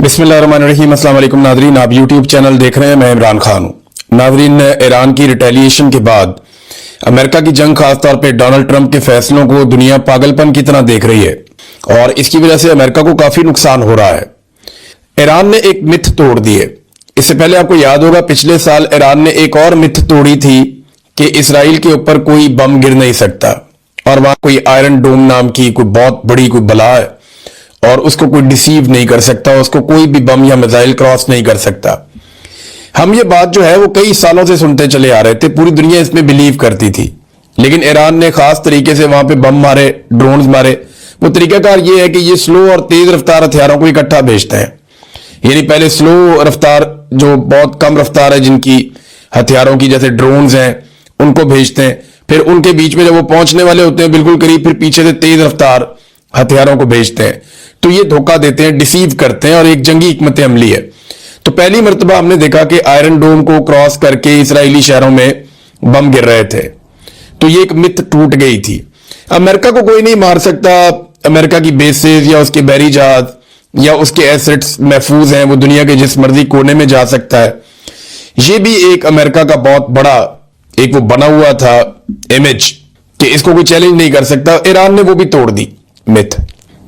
बिस्मिल्लाहिर्रहमानिर्रहीम। अस्सलाम वालेकुम नाज़रीन, आप यूट्यूब चैनल देख रहे हैं। मैं इमरान खान हूँ। नाज़रीन, ईरान की रिटेलिएशन के बाद अमेरिका की जंग, खासतौर पे डोनाल्ड ट्रंप के फैसलों को दुनिया पागलपन की तरह देख रही है और इसकी वजह से अमेरिका को काफी नुकसान हो रहा है। ईरान ने एक मिथ तोड़ दी है। इससे पहले आपको याद होगा, पिछले साल ईरान ने एक और मिथ तोड़ी थी कि इसराइल के ऊपर कोई बम गिर नहीं सकता और वहां कोई आयरन डोम नाम की कोई बहुत बड़ी कोई बला है और उसको कोई डिसीव नहीं कर सकता, उसको कोई भी बम या मिसाइल क्रॉस नहीं कर सकता। हम ये बात जो है वो कई सालों से सुनते चले आ रहे थे, पूरी दुनिया इसमें बिलीव करती थी, लेकिन ईरान ने खास तरीके से वहां पे बम मारे, ड्रोन्स मारे। वो तरीकाकार ये है कि ये स्लो और तेज रफ्तार हथियारों को इकट्ठा भेजते हैं। यानी पहले स्लो रफ्तार, जो बहुत कम रफ्तार है जिनकी हथियारों की, जैसे ड्रोन्स हैं, उनको भेजते हैं। फिर उनके बीच में जब वो पहुंचने वाले होते हैं बिल्कुल करीब, फिर पीछे से तेज रफ्तार हथियारों को भेजते हैं। तो ये धोखा देते हैं, डिसीव करते हैं और एक जंगी हिकमत अमली है। तो पहली मर्तबा हमने देखा कि आयरन डोम को क्रॉस करके इसराइली शहरों में बम गिर रहे थे। तो ये एक मिथ टूट गई थी। अमेरिका को कोई नहीं मार सकता, अमेरिका की बेसेस या उसके बहरी जहाज या उसके एसेट्स महफूज हैं, वो दुनिया के जिस मर्जी कोने में जा सकता है। ये भी एक अमेरिका का बहुत बड़ा एक वो बना हुआ था इमेज कि इसको कोई चैलेंज नहीं कर सकता। ईरान ने वो भी तोड़ दी मिथ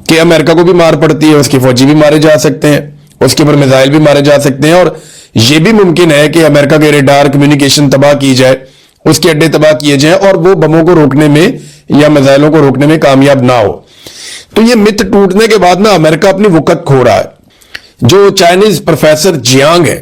कि अमेरिका को भी मार पड़ती है, उसके फौजी भी मारे जा सकते हैं, उसके ऊपर मिसाइल भी मारे जा सकते हैं और यह भी मुमकिन है कि अमेरिका के रेडार कम्युनिकेशन तबाह की जाए, उसके अड्डे तबाह किए जाएं और वो बमों को रोकने में या मिसाइलों को रोकने में कामयाब ना हो। तो ये मिथ टूटने के बाद ना अमेरिका अपनी वक़्त खो रहा है। जो चाइनीज प्रोफेसर जियांग है,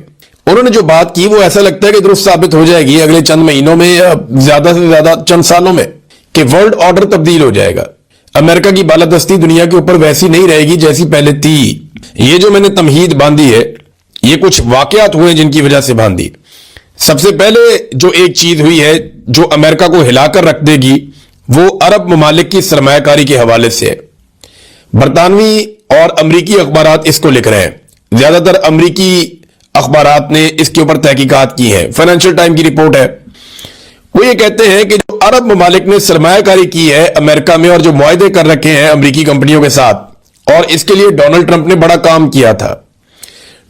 उन्होंने जो बात की वो ऐसा लगता है कि दुरुस्त साबित हो जाएगी अगले चंद महीनों में या ज्यादा से ज्यादा चंद सालों में, कि वर्ल्ड ऑर्डर तब्दील हो जाएगा। अमेरिका की बालादस्ती दुनिया के ऊपर वैसी नहीं रहेगी जैसी पहले थी। ये जो मैंने तमहीद बांधी है, ये कुछ वाकयात हुए जिनकी वजह से बांधी। सबसे पहले जो एक चीज हुई है जो अमेरिका को हिलाकर रख देगी, वो अरब ममालिक की सरमायाकारी के हवाले से है। बरतानवी और अमरीकी अखबारात इसको लिख रहे हैं, ज्यादातर अमरीकी अखबारात ने इसके ऊपर तहकीकात की है। फाइनेंशियल टाइम की रिपोर्ट है, वो ये कहते हैं कि जो अरब ममालिक ने सरमायाकारी की है अमेरिका में और जो मुआहदे कर रखे हैं अमरीकी कंपनियों के साथ, और इसके लिए डोनाल्ड ट्रंप ने बड़ा काम किया था।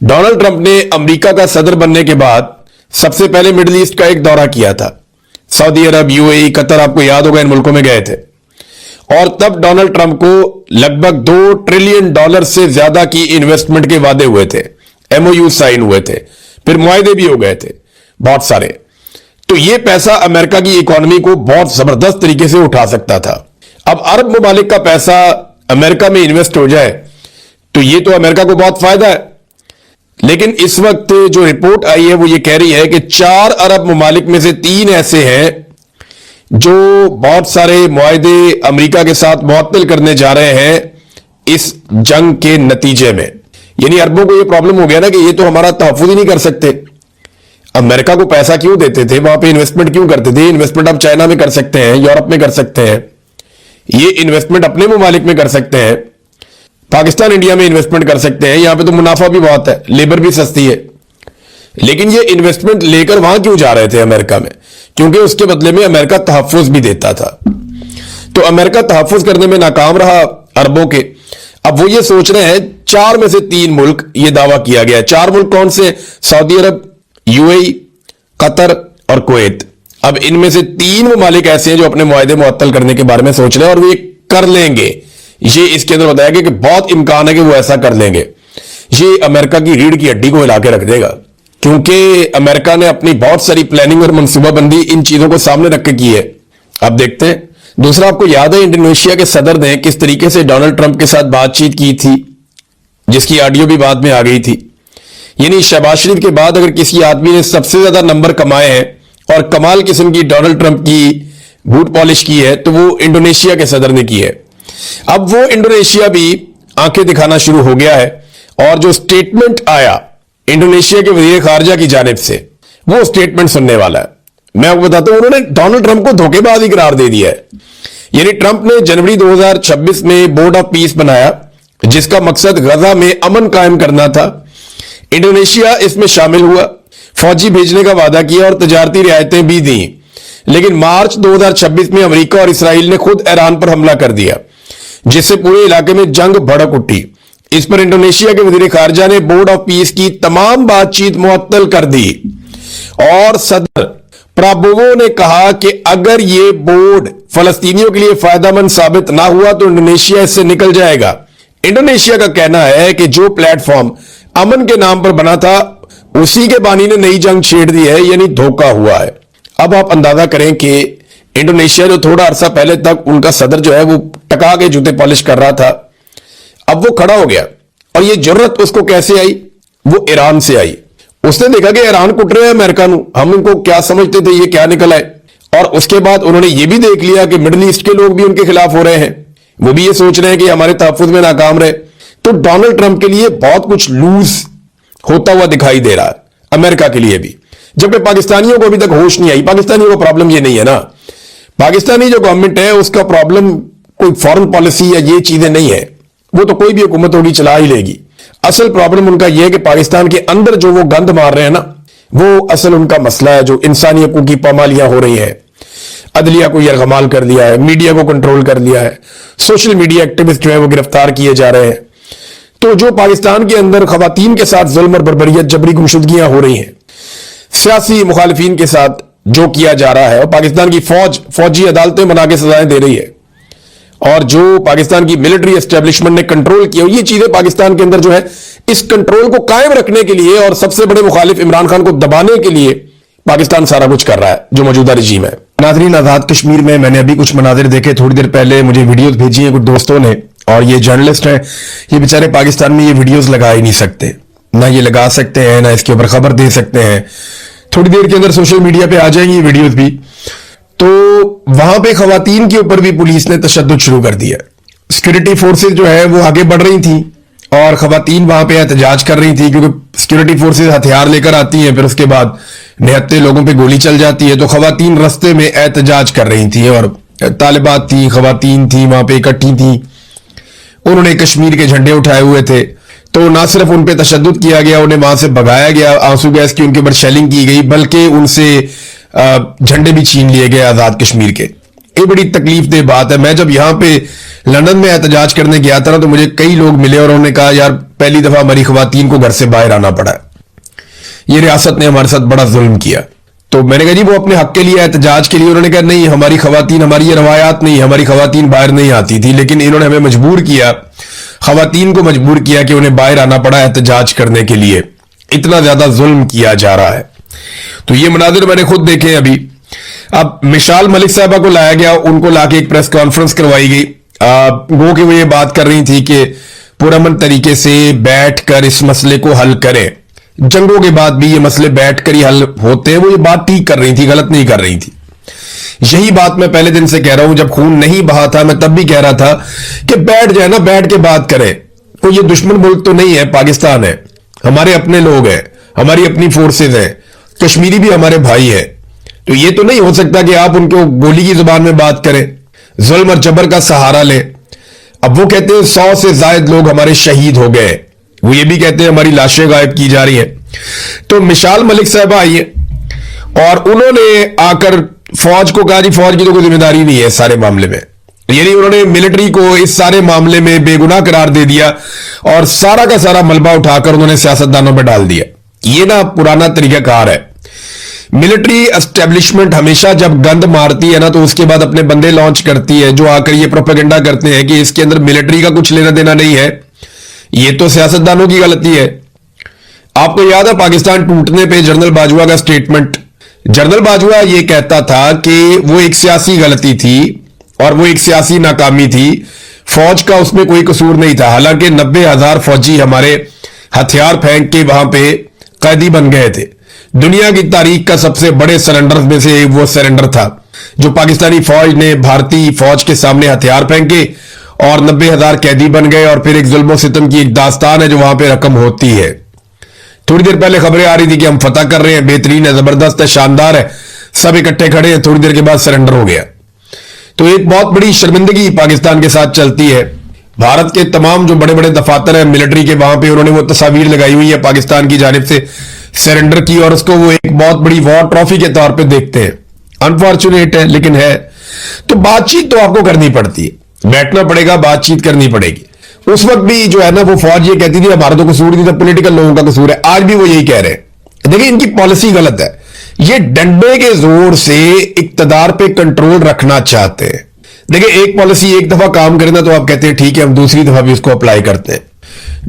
डोनाल्ड ट्रंप ने अमेरिका का सदर बनने के बाद सबसे पहले मिडिल ईस्ट का एक दौरा किया था। सऊदी अरब, यूएई, कतर, आपको याद होगा इन मुल्कों में गए थे और तब डोनाल्ड ट्रंप को लगभग $2 ट्रिलियन से ज्यादा की इन्वेस्टमेंट के वादे हुए थे, एमओयू साइन हुए थे, फिर मुआहदे भी हो गए थे बहुत सारे। तो ये पैसा अमेरिका की इकोनॉमी को बहुत जबरदस्त तरीके से उठा सकता था। अब अरब ममालिक का पैसा अमेरिका में इन्वेस्ट हो जाए तो ये तो अमेरिका को बहुत फायदा है। लेकिन इस वक्त जो रिपोर्ट आई है वो ये कह रही है कि 4 अरब ममालिक में से 3 ऐसे हैं जो बहुत सारे मुआहदे अमेरिका के साथ मुअत्तल करने जा रहे हैं इस जंग के नतीजे में। यानी अरबों को ये प्रॉब्लम हो गया ना कि ये तो हमारा तहफ़्फ़ुज़ ही नहीं कर सकते। अमेरिका को पैसा क्यों देते थे, वहां पे इन्वेस्टमेंट क्यों करते थे? इन्वेस्टमेंट आप चाइना में कर सकते हैं, यूरोप में कर सकते हैं, ये इन्वेस्टमेंट अपने ममालिक में कर सकते हैं, पाकिस्तान इंडिया में इन्वेस्टमेंट कर सकते हैं, यहां पे तो मुनाफा भी बहुत है, लेबर भी सस्ती है। लेकिन ये इन्वेस्टमेंट लेकर वहां क्यों जा रहे थे अमेरिका में? क्योंकि उसके बदले में अमेरिका तहफ़्फ़ुज़ भी देता था। तो अमेरिका तहफ़्फ़ुज़ करने में नाकाम रहा अरबों के। अब वो ये सोच रहे हैं 4 में से 3 मुल्क, ये दावा किया गया है। 4 मुल्क कौन से? सऊदी अरब, यूएई, कतर और कुवैत। अब इनमें से 3 ममालिक ऐसे हैं जो अपने मुआहदे मुअत्तल करने के बारे में सोच रहे हैं और वो ये कर लेंगे। ये इसके अंदर बताया गया कि बहुत इम्कान है कि वो ऐसा कर लेंगे। ये अमेरिका की रीढ़ की हड्डी को हिला के रख देगा, क्योंकि अमेरिका ने अपनी बहुत सारी प्लानिंग और मनसूबाबंदी इन चीजों को सामने रख के की है। अब देखते हैं। दूसरा, आपको याद है इंडोनेशिया के सदर ने किस तरीके से डोनाल्ड ट्रंप के साथ बातचीत की थी, जिसकी ऑडियो भी बाद में आ गई थी। यानी शहबाज शरीफ के बाद अगर किसी आदमी ने सबसे ज्यादा नंबर कमाए हैं और कमाल किस्म की डोनाल्ड ट्रंप की बूट पॉलिश की है तो वो इंडोनेशिया के सदर ने की है। अब वो इंडोनेशिया भी आंखें दिखाना शुरू हो गया है और जो स्टेटमेंट आया इंडोनेशिया के वजीर खारजा की जानिब से, वो स्टेटमेंट सुनने वाला है। मैं आपको बताता हूं, उन्होंने डोनाल्ड ट्रंप को धोखेबाज ही करार दे दिया है। यानी ट्रंप ने जनवरी 2026 में बोर्ड ऑफ पीस बनाया जिसका मकसद गजा में अमन कायम करना था। इंडोनेशिया इसमें शामिल हुआ, फौजी भेजने का वादा किया और तजारती रियायतें भी दी। लेकिन मार्च 2026 में अमेरिका और इसराइल ने खुद ईरान पर हमला कर दिया, जिससे पूरे इलाके में जंग भड़क उठी। इस पर इंडोनेशिया के वजीर खारजा ने बोर्ड ऑफ पीस की तमाम बातचीत मुअत्तल कर दी और सदर प्राबोवो ने कहा कि अगर ये बोर्ड फलस्तीनियों के लिए फायदेमंद साबित ना हुआ तो इंडोनेशिया इससे निकल जाएगा। इंडोनेशिया का कहना है कि जो प्लेटफॉर्म अमन के नाम पर बना था उसी के बानी ने नई जंग छेड़ दी है, यानी धोखा हुआ है। अब आप अंदाजा करें कि इंडोनेशिया जो थोड़ा अरसा पहले तक उनका सदर जो है वो टका के जूते पॉलिश कर रहा था, अब वो खड़ा हो गया। और ये जरूरत उसको कैसे आई? वो ईरान से आई। उसने देखा कि ईरान कुट रहे हैं अमेरिका नू, हम इनको क्या समझते थे, ये क्या निकल आए। और उसके बाद उन्होंने ये भी देख लिया कि मिडिल ईस्ट के लोग भी उनके खिलाफ हो रहे हैं, वो भी ये सोच रहे हैं कि हमारे तहफ्फुज में नाकाम रहे। तो डोनाल्ड ट्रंप के लिए बहुत कुछ लूज होता हुआ दिखाई दे रहा है, अमेरिका के लिए भी, जबकि पाकिस्तानियों को अभी तक होश नहीं आई। पाकिस्तानियों का प्रॉब्लम ये नहीं है ना, पाकिस्तानी जो गवर्नमेंट है उसका प्रॉब्लम कोई फॉरेन पॉलिसी या ये चीजें नहीं है, वो तो कोई भी हुकूमत होगी चला ही लेगी। असल प्रॉब्लम उनका यह है कि पाकिस्तान के अंदर जो वो गंद मार रहे हैं ना, वो असल उनका मसला है। जो इंसानी हकूक की पामालियां हो रही हैं, अदलिया को यरगमाल कर दिया है, मीडिया को कंट्रोल कर दिया है, सोशल मीडिया एक्टिविस्ट जो है वो गिरफ्तार किए जा रहे हैं। तो जो पाकिस्तान के अंदर खवातीन के साथ जुल्म और बर्बरियत, जबरी गुमशुदगियां हो रही हैं, सियासी मुखालिफिन के साथ जो किया जा रहा है, और पाकिस्तान की फौजी अदालतें बना के सजाएं दे रही है, और जो पाकिस्तान की मिलिट्री एस्टेब्लिशमेंट ने कंट्रोल किया, ये चीजें पाकिस्तान के अंदर जो है इस कंट्रोल को कायम रखने के लिए और सबसे बड़े मुखालिफ इमरान खान को दबाने के लिए पाकिस्तान सारा कुछ कर रहा है, जो मौजूदा रजीम है। नाज़रीन, आजाद कश्मीर में मैंने अभी कुछ मनाजिर देखे, थोड़ी देर पहले मुझे वीडियोस भेजी हैं कुछ दोस्तों ने, और ये जर्नलिस्ट हैं, ये बेचारे पाकिस्तान में ये वीडियोस लगा ही नहीं सकते, ना ये लगा सकते हैं, ना इसके ऊपर खबर दे सकते हैं। थोड़ी देर के अंदर सोशल मीडिया पे आ जाएंगी ये वीडियोस भी। तो वहां पे खवातीन के ऊपर भी पुलिस ने तशद्दुद शुरू कर दिया। सिक्योरिटी फोर्सेज जो है वो आगे बढ़ रही थी और खवातीन वहां पे एहतजाज कर रही थी, क्योंकि सिक्योरिटी फोर्सेज हथियार लेकर आती हैं, फिर उसके बाद निहत्ते लोगों पे गोली चल जाती है। तो खवातीन रस्ते में एहतजाज कर रही थी और तालिबात थी, खवातीन थी, वहां पे इकट्ठी थी, उन्होंने कश्मीर के झंडे उठाए हुए थे। तो ना सिर्फ उन पे तशद्दुद किया गया, उन्हें वहां से भगाया गया, आंसू गैस की उनके ऊपर शेलिंग की गई, बल्कि उनसे झंडे भी छीन लिए गए आजाद कश्मीर के। ये बड़ी तकलीफदेह बात है। मैं जब यहाँ पे लंदन में एहतजाज करने गया था ना, तो मुझे कई लोग मिले और उन्होंने कहा यार पहली दफा हमारी खवातीन को घर से बाहर आना पड़ा है, ये रियासत ने हमारे साथ बड़ा जुल्म किया। तो मैंने कहा जी वो अपने हक के लिए एहतजाज के लिए, उन्होंने कहा नहीं हमारी खवातीन, हमारी ये रवायात नहीं, हमारी खवातीन बाहर नहीं आती थी, लेकिन इन्होंने हमें मजबूर किया, खवातीन को मजबूर किया कि उन्हें बाहर आना पड़ा एहतजाज करने के लिए। इतना ज्यादा जुल्म किया जा रहा है। तो ये मनाजिर मैंने खुद देखे अभी। अब मिसाल मलिक साहबा को लाया गया, उनको लाके एक प्रेस कॉन्फ्रेंस करवाई गई, वो कि वो ये बात कर रही थी कि पुरअमन तरीके से बैठकर इस मसले को हल करें। जंगों के बाद भी ये मसले बैठकर ही हल होते हैं, वो ये बात ठीक कर रही थी, गलत नहीं कर रही थी। यही बात मैं पहले दिन से कह रहा हूं, जब खून नहीं बहा था मैं तब भी कह रहा था कि बैठ जाए ना, बैठ के बात करें। कोई ये दुश्मन मुल्क तो नहीं है, पाकिस्तान है, हमारे अपने लोग हैं, हमारी अपनी फोर्सेज हैं, कश्मीरी भी हमारे भाई है। तो ये तो नहीं हो सकता कि आप उनको गोली की जुबान में बात करें, जुल्म और जबर का सहारा लें। अब वो कहते हैं 100 से ज्यादा लोग हमारे शहीद हो गए, वो ये भी कहते हैं हमारी लाशें गायब की जा रही हैं। तो मिसाल मलिक साहब आई है और उन्होंने आकर फौज को कहा जी फौज की तो कोई जिम्मेदारी नहीं है इस सारे मामले में, यानी उन्होंने मिलिट्री को इस सारे मामले में बेगुनाह करार दे दिया और सारा का सारा मलबा उठाकर उन्होंने सियासतदानों पर डाल दिया। ये ना पुराना तरीकाकार है। मिलिट्री एस्टेब्लिशमेंट हमेशा जब गंद मारती है ना, तो उसके बाद अपने बंदे लॉन्च करती है जो आकर ये प्रोपेगेंडा करते हैं कि इसके अंदर मिलिट्री का कुछ लेना देना नहीं है, ये तो सियासतदानों की गलती है। आपको याद है पाकिस्तान टूटने पे जनरल बाजवा का स्टेटमेंट, जनरल बाजवा ये कहता था कि वो एक सियासी गलती थी और वो एक सियासी नाकामी थी, फौज का उसमें कोई कसूर नहीं था। हालांकि 90,000 फौजी हमारे हथियार फेंक के वहां पे कैदी बन गए थे। दुनिया की तारीख का सबसे बड़े सरेंडर में से वो सरेंडर था जो पाकिस्तानी फौज ने भारतीय फौज के सामने हथियार फेंके और 90,000 कैदी बन गए। और फिर एक जुल्म सितम की एक दास्तान है जो वहां पे रकम होती है। थोड़ी देर पहले खबरें आ रही थी कि हम फतह कर रहे हैं, बेहतरीन है, जबरदस्त है, शानदार है, सब इकट्ठे खड़े हैं, थोड़ी देर के बाद सरेंडर हो गया। तो एक बहुत बड़ी शर्मिंदगी पाकिस्तान के साथ चलती है। भारत के तमाम जो बड़े बड़े दफातर हैं मिलिट्री के, वहां पे उन्होंने वो तस्वीर लगाई हुई है पाकिस्तान की जानिब से सरेंडर की, और उसको वो एक बहुत बड़ी वॉर ट्रॉफी के तौर पे देखते हैं। अनफॉर्चुनेट है लेकिन है। तो बातचीत तो आपको करनी पड़ती है, बैठना पड़ेगा, बातचीत करनी पड़ेगी। उस वक्त भी जो है ना वो फौज ये कहती थी हमारा तो कसूर नहीं था, पॉलिटिकल लोगों का कसूर है। आज भी वो यही कह रहे हैं। देखिए इनकी पॉलिसी गलत है। ये डंडे के जोर से इक्तदार पे कंट्रोल रखना चाहते हैं। देखिए एक पॉलिसी एक दफा काम करे ना तो आप कहते हैं ठीक है हम दूसरी दफा भी उसको अप्लाई करते हैं,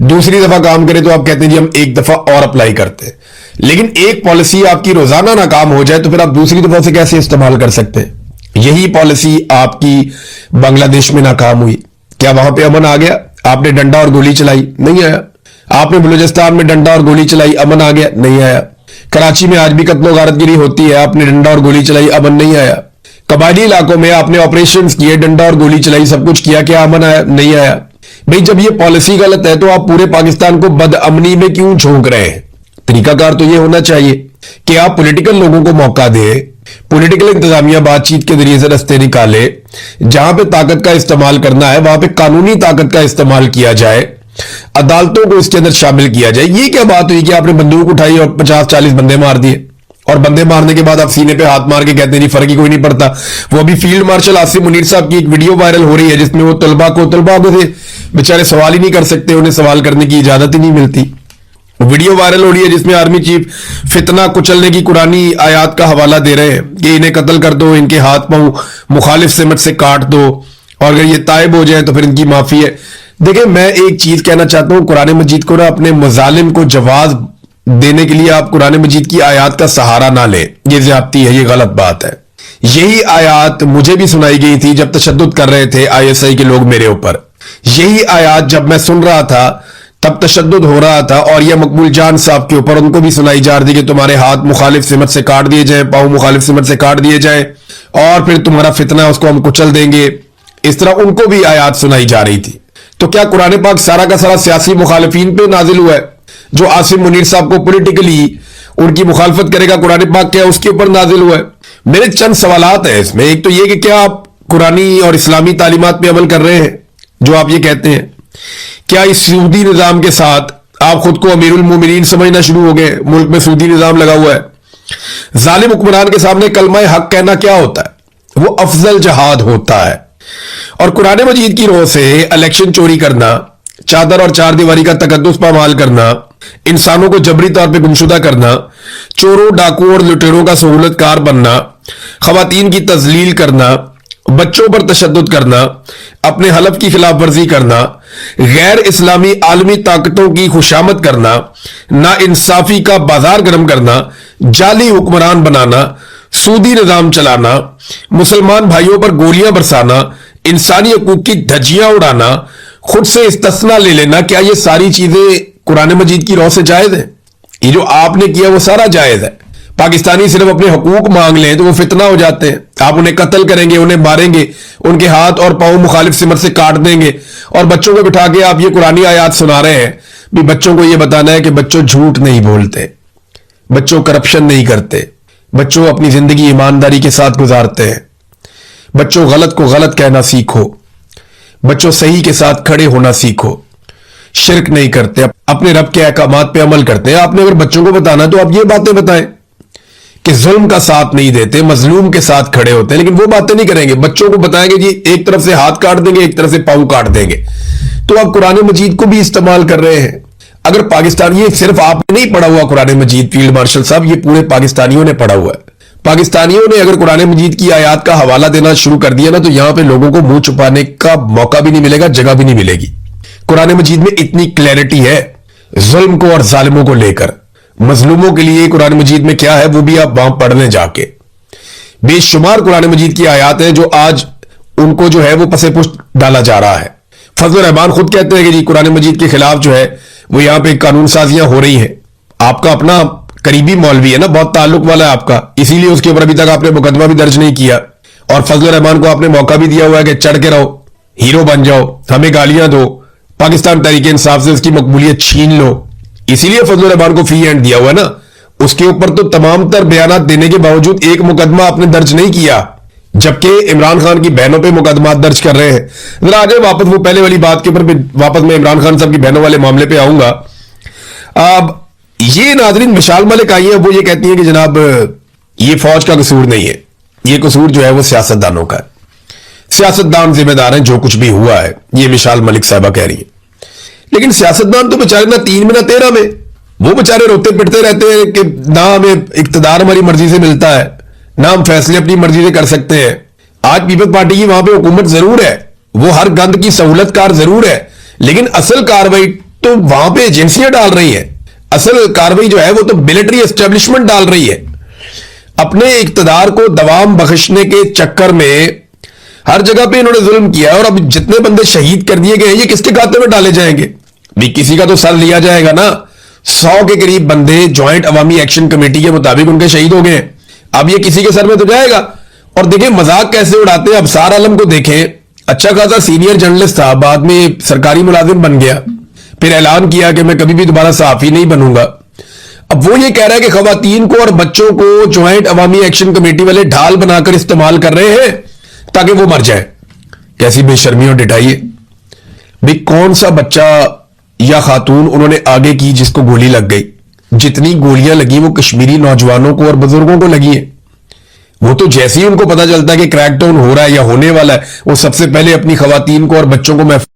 दूसरी दफा काम करे तो आप कहते हैं जी हम एक दफा और अप्लाई करते हैं। लेकिन एक पॉलिसी आपकी रोजाना नाकाम हो जाए तो फिर आप दूसरी दफा से कैसे इस्तेमाल कर सकते हैं? यही पॉलिसी आपकी बांग्लादेश में नाकाम हुई। क्या वहां पे अमन आ गया? आपने डंडा और गोली चलाई, नहीं आया। आपने बलूचिस्तान में डंडा और गोली चलाई, अमन आ गया, नहीं आया। कराची में आज भी कत्लो गारतगिरी होती है, आपने डंडा और गोली चलाई, अमन नहीं आया। कबायली इलाकों में आपने ऑपरेशंस किए, डंडा और गोली चलाई, सब कुछ किया, क्या अमन आया? नहीं आया। भाई जब ये पॉलिसी गलत है तो आप पूरे पाकिस्तान को बदअमनी में क्यों झोंक रहे हैं? तरीकाकार तो ये होना चाहिए कि आप पॉलिटिकल लोगों को मौका दें, पॉलिटिकल इंतजामिया बातचीत के जरिए से रस्ते निकाले, जहां पे ताकत का इस्तेमाल करना है वहां पे कानूनी ताकत का इस्तेमाल किया जाए, अदालतों को इसके अंदर शामिल किया जाए। ये क्या बात हुई कि आपने बंदूक उठाई और 50-40 बंदे मार दिए, और बंदे मारने के बाद आप सीने पे हाथ मार के कहते हैं जी फर्क ही कोई नहीं पड़ता। वो अभी फील्ड मार्शल आसिम मुनीर साहब की एक वीडियो वायरल हो रही है जिसमें वो तलबा को बेचारे सवाल ही नहीं कर सकते, उन्हें सवाल करने की इजाजत ही नहीं मिलती। वीडियो वायरल हो रही है जिसमें आर्मी चीफ फितना कुचलने की कुरानी आयात का हवाला दे रहे हैं कि इन्हें कत्ल कर दो, इनके हाथ पांव मुखालिफ सिमत से काट दो, और अगर ये तायब हो जाए तो फिर इनकी माफी है। देखिए मैं एक चीज कहना चाहता हूं, कुरान मजीद को ना अपने मुजालिम को जवाब देने के लिए आप कुरान मजीद की आयात का सहारा ना लें, ये ज्यादती है, ये गलत बात है। यही आयात मुझे भी सुनाई गई थी जब तशद्दुद कर रहे थे ISI के लोग मेरे ऊपर। यही आयात जब मैं सुन रहा था तब तशद्दुद हो रहा था, और यह मकबूल जान साहब के ऊपर उनको भी सुनाई जा रही थी कि तुम्हारे हाथ मुखालिफ सिमत से काट दिए जाए, पांव मुखालिफ सिमत से काट दिए जाए, और फिर तुम्हारा फितना उसको हम कुचल देंगे। इस तरह उनको भी आयात सुनाई जा रही थी। तो क्या कुरान पाक सारा का सारा सियासी मुखालिफिन पे नाजिल हुआ है? जो आसिम मुनीर साहब को पॉलिटिकली उनकी मुखालफत करेगा, कुरान पाक क्या उसके ऊपर नाजिल हुआ है? मेरे चंद सवालात हैं इसमें। एक तो ये कि क्या आप कुरानी और इस्लामी तालीमात पे अमल कर रहे हैं जो आप ये कहते हैं? क्या इस सूदी निजाम के साथ आप खुद को अमीरुल मोमिनीन समझना शुरू हो गए? मुल्क में सूदी निजाम लगा हुआ है। जालिम हुक्मरान के सामने कलमा हक कहना क्या होता है? वो अफजल जहाद होता है। और कुरान मजीद की रोह से इलेक्शन चोरी करना, चादर और चार दीवारी का तकद्दुस पामाल करना, इंसानों को जबरी तौर पे गुमशुदा करना, चोरों डाकुओं और लुटेरों का सहूलतकार बनना, खवातीन की तजलील करना, बच्चों पर तशद्दुद करना, अपने हलफ की खिलाफ वर्जी करना, गैर इस्लामी आलमी ताकतों की खुशामद करना, ना इंसाफी का बाजार गर्म करना, जाली हुक्मरान बनाना, सूदी निजाम चलाना, मुसलमान भाइयों पर गोलियां बरसाना, इंसानी हकूक की धज्जियां उड़ाना, खुद से इस्तिस्ना ले लेना, क्या ये सारी चीजें कुरान मजीद की रौ से जायज है? ये जो आपने किया वो सारा जायज है। पाकिस्तानी सिर्फ अपने हकूक मांग लें तो वो फितना हो जाते हैं। आप उन्हें कत्ल करेंगे, उन्हें मारेंगे, उनके हाथ और पांव मुखालिफ सिमत से काट देंगे, और बच्चों को बिठा के आप ये कुरानी आयात सुना रहे हैं। भी बच्चों को ये बताना है कि बच्चों झूठ नहीं बोलते, बच्चों करप्शन नहीं करते, बच्चों अपनी जिंदगी ईमानदारी के साथ गुजारते हैं, बच्चों गलत को गलत कहना सीखो, बच्चों सही के साथ खड़े होना सीखो, शिरक नहीं करते, अपने रब के अहकामात पे अमल करते हैं। आपने अगर बच्चों को बताना तो आप ये बातें बताएं कि जुल्म का साथ नहीं देते, मजलूम के साथ खड़े होते हैं, लेकिन वो बातें नहीं करेंगे। बच्चों को बताएंगे जी एक तरफ से हाथ काट देंगे, एक तरफ से पांव काट देंगे। तो आप कुरान मजीद को भी इस्तेमाल कर रहे हैं। अगर पाकिस्तान, ये सिर्फ आपने नहीं पढ़ा हुआ कुरान मजीद फील्ड मार्शल साहब, ये पूरे पाकिस्तानियों ने पढ़ा हुआ है। पाकिस्तानियों ने अगर कुरान मजीद की आयात का हवाला देना शुरू कर दिया ना तो यहां पे लोगों को मुंह छुपाने का मौका भी नहीं मिलेगा, जगह भी नहीं मिलेगी। कुरान मजीद में इतनी क्लैरिटी है जुल्म को और जालिमों को लेकर। मजलूमों के लिए कुरान मजीद में क्या है वो भी आप वहां पढ़ लें जाके। बेशुमार कुरान मजीद की आयात है जो आज उनको जो है वो पसे पुष्ट डाला जा रहा है। फजल रहमान खुद कहते हैं कि जी कुरान मजीद के खिलाफ जो है वो यहां पे कानून साजियां हो रही हैं। आपका अपना करीबी मौलवी है ना, बहुत ताल्लुक वाला है आपका, इसीलिए उसके ऊपर अभी तक आपने मुकदमा भी दर्ज नहीं किया। और फजल रहमान को आपने मौका भी दिया हुआ है कि चढ़ के रहो, हीरो बन जाओ, हमें गालियां दो, पाकिस्तान तहरीक इंसाफ से उसकी मकबूलियत छीन लो। इसीलिए फजल रहमान को फ्री हैंड दिया हुआ है ना। उसके ऊपर तो तमाम तर बयान देने के बावजूद एक मुकदमा आपने दर्ज नहीं किया, जबकि इमरान खान की बहनों पे मुकदमा दर्ज कर रहे हैं। जरा आगे वापस वो पहले वाली बात के ऊपर वापस मैं इमरान खान साहब की बहनों वाले मामले पे आऊंगा। अब ये नाजरीन विशाल मलिक आई है, वो ये कहती है कि जनाब ये फौज का कसूर नहीं है, ये कसूर जो है वो सियासतदानों का है, सियासतदान जिम्मेदार हैं जो कुछ भी हुआ है, ये विशाल मलिक साहबा कह रही है। لیکن سیاستدان تو بیچارے نہ 3 میں نہ 13 میں، وہ بیچارے روتے پٹتے رہتے ہیں کہ نہ ہمیں اقتدار ہماری مرضی سے ملتا ہے، نہ ہم فیصلے اپنی مرضی سے کر سکتے ہیں۔ آج پیپلز پارٹی کی وہاں پہ حکومت ضرور ہے، وہ ہر گند کی سہولت کار ضرور ہے، لیکن اصل کاروائی تو وہاں پہ ایجنسیاں ڈال رہی ہیں، اصل کاروائی جو ہے وہ تو ملٹری اسٹیبلشمنٹ ڈال رہی ہے۔ اپنے اقتدار کو دوام بخشنے کے چکر میں ہر جگہ پہ انہوں نے ظلم کیا ہے، اور اب جتنے بندے شہید کر دیے گئے ہیں یہ کس کے کھاتے میں ڈالے جائیں گے؟ بھی کسی کا تو سر لیا جائے گا نا۔ 100 کے قریب بندے جوائنٹ عوامی ایکشن کمیٹی کے مطابق ان کے شہید ہو گئے ہیں، اب یہ کسی کے سر میں تو جائے گا۔ اور دیکھیں مذاق کیسے اڑاتے ہیں، ابصار عالم کو دیکھیں، اچھا خاصا سینئر جرنلسٹ تھا، بعد میں سرکاری ملازم بن گیا، پھر اعلان کیا کہ میں کبھی بھی دوبارہ صحافی نہیں بنوں گا۔ اب وہ یہ کہہ رہا ہے کہ خواتین کو اور بچوں کو جوائنٹ عوامی ایکشن کمیٹی والے ڈھال بنا کر استعمال کر رہے ہیں تاکہ وہ مر جائے۔ کیسی بے شرمی اور ڈٹائی ہے بھی، کون سا بچہ یا خاتون انہوں نے آگے کی جس کو گولی لگ گئی؟ جتنی گولیاں لگی وہ کشمیری نوجوانوں کو اور بزرگوں کو لگی ہیں۔ وہ تو جیسے ہی ان کو پتا چلتا ہے کہ کریک ڈاؤن ہو رہا ہے یا ہونے والا ہے، وہ سب سے پہلے اپنی خواتین کو اور بچوں کو محفوظ